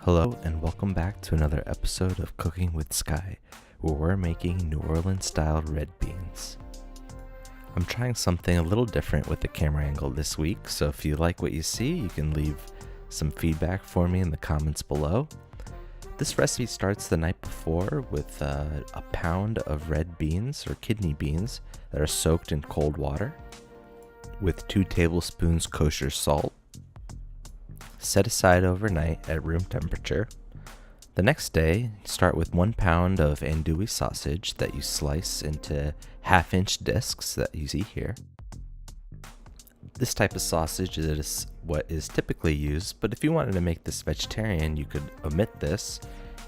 Hello and welcome back to another episode of Cooking with Skye, where we're making New Orleans style red beans. I'm trying something a little different with the camera angle this week, so if you like what you see, you can leave some feedback for me in the comments below. This recipe starts the night before with a pound of red beans or kidney beans that are soaked in cold water with 2 tablespoons kosher salt. Set aside overnight at room temperature. The next day, start with 1 pound of andouille sausage that you slice into half-inch discs that you see here. This type of sausage is what is typically used, but if you wanted to make this vegetarian, you could omit this,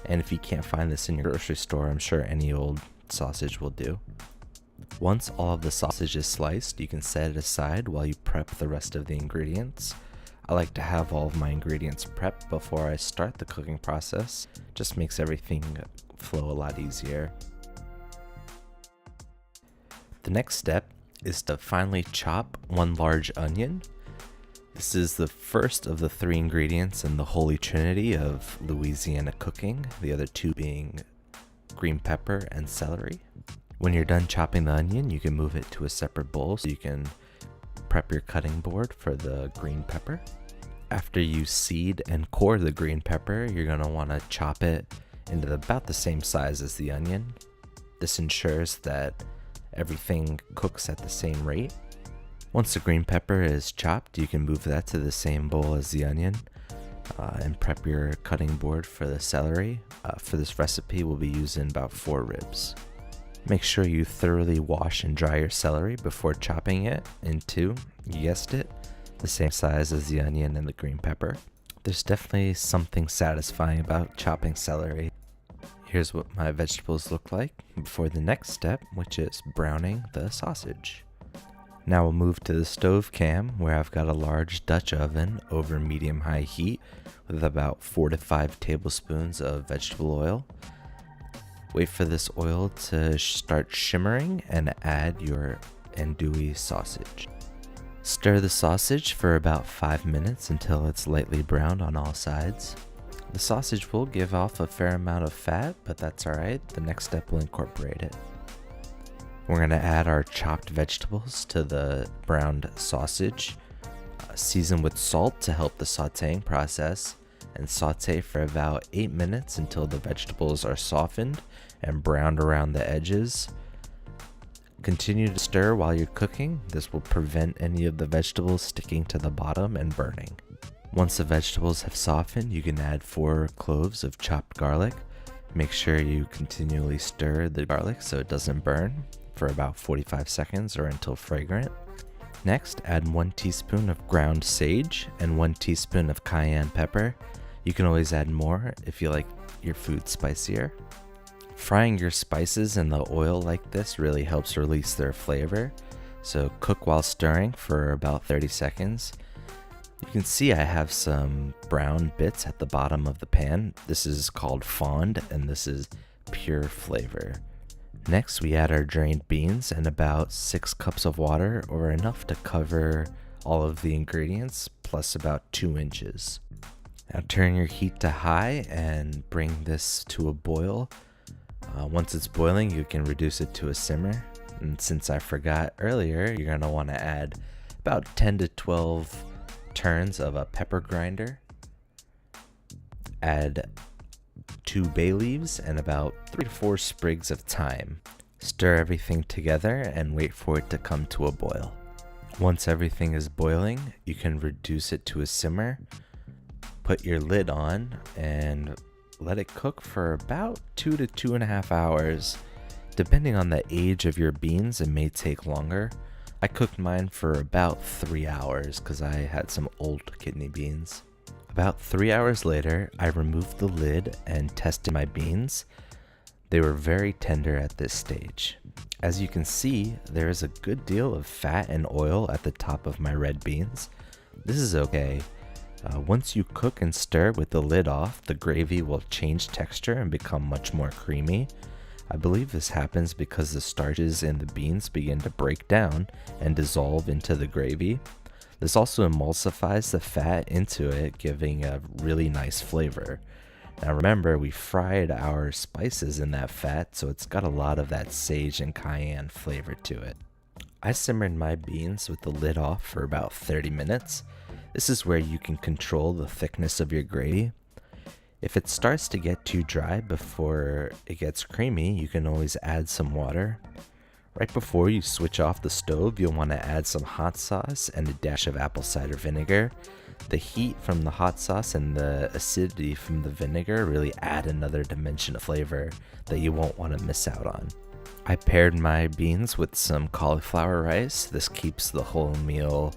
and if you can't find this in your grocery store, I'm sure any old sausage will do. Once all of the sausage is sliced, you can set it aside while you prep the rest of the ingredients. I like to have all of my ingredients prepped before I start the cooking process. Just makes everything flow a lot easier. The next step is to finely chop 1 large onion. This is the first of the 3 ingredients in the holy trinity of Louisiana cooking, the other 2 being green pepper and celery. When you're done chopping the onion, you can move it to a separate bowl so you can prep your cutting board for the green pepper. After you seed and core the green pepper, you're going to want to chop it into about the same size as the onion. This ensures that everything cooks at the same rate. Once the green pepper is chopped, you can move that to the same bowl as the onion and prep your cutting board for the celery. For this recipe, we'll be using about 4 ribs. Make sure you thoroughly wash and dry your celery before chopping it into, you guessed it, the same size as the onion and the green pepper. There's definitely something satisfying about chopping celery. Here's what my vegetables look like before the next step, which is browning the sausage. Now we'll move to the stove cam, where I've got a large Dutch oven over medium-high heat with about 4 to 5 tablespoons of vegetable oil. Wait for this oil to start shimmering and add your andouille sausage. Stir the sausage for about 5 minutes until it's lightly browned on all sides. The sausage will give off a fair amount of fat, but that's alright. The next step will incorporate it. We're going to add our chopped vegetables to the browned sausage. Season with salt to help the sauteing process, and saute for about 8 minutes until the vegetables are softened and browned around the edges. Continue to stir while you're cooking. This will prevent any of the vegetables sticking to the bottom and burning. Once the vegetables have softened, you can add 4 cloves of chopped garlic. Make sure you continually stir the garlic so it doesn't burn for about 45 seconds or until fragrant. Next, add 1 teaspoon of ground sage and 1 teaspoon of cayenne pepper. You can always add more if you like your food spicier. Frying your spices in the oil like this really helps release their flavor, so cook while stirring for about 30 seconds. You can see I have some brown bits at the bottom of the pan. This is called fond, and this is pure flavor. Next, we add our drained beans and about 6 cups of water, or enough to cover all of the ingredients, plus about 2 inches. Now turn your heat to high and bring this to a boil. Once it's boiling, you can reduce it to a simmer. And since I forgot earlier, you're going to want to add about 10 to 12 turns of a pepper grinder. Add 2 bay leaves and about 3 to 4 sprigs of thyme. Stir everything together and wait for it to come to a boil. Once everything is boiling, you can reduce it to a simmer. Put your lid on and let it cook for about 2 to 2.5 hours. Depending on the age of your beans, it may take longer. I cooked mine for about 3 hours because I had some old kidney beans. About 3 hours later, I removed the lid and tested my beans. They were very tender at this stage. As you can see, there is a good deal of fat and oil at the top of my red beans. This is okay. Once you cook and stir with the lid off, the gravy will change texture and become much more creamy. I believe this happens because the starches in the beans begin to break down and dissolve into the gravy. This also emulsifies the fat into it, giving a really nice flavor. Now remember, we fried our spices in that fat, so it's got a lot of that sage and cayenne flavor to it. I simmered my beans with the lid off for about 30 minutes. This is where you can control the thickness of your gravy. If it starts to get too dry before it gets creamy, you can always add some water. Right before you switch off the stove, you'll want to add some hot sauce and a dash of apple cider vinegar. The heat from the hot sauce and the acidity from the vinegar really add another dimension of flavor that you won't want to miss out on. I paired my beans with some cauliflower rice. This keeps the whole meal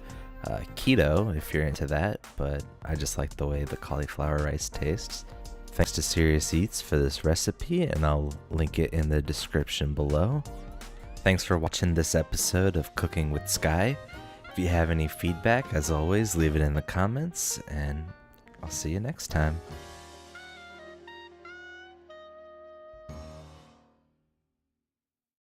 keto if you're into that, but I just like the way the cauliflower rice tastes. Thanks to Serious Eats for this recipe, and I'll link it in the description below. Thanks for watching this episode of Cooking with Skye. If you have any feedback, as always, leave it in the comments, and I'll see you next time.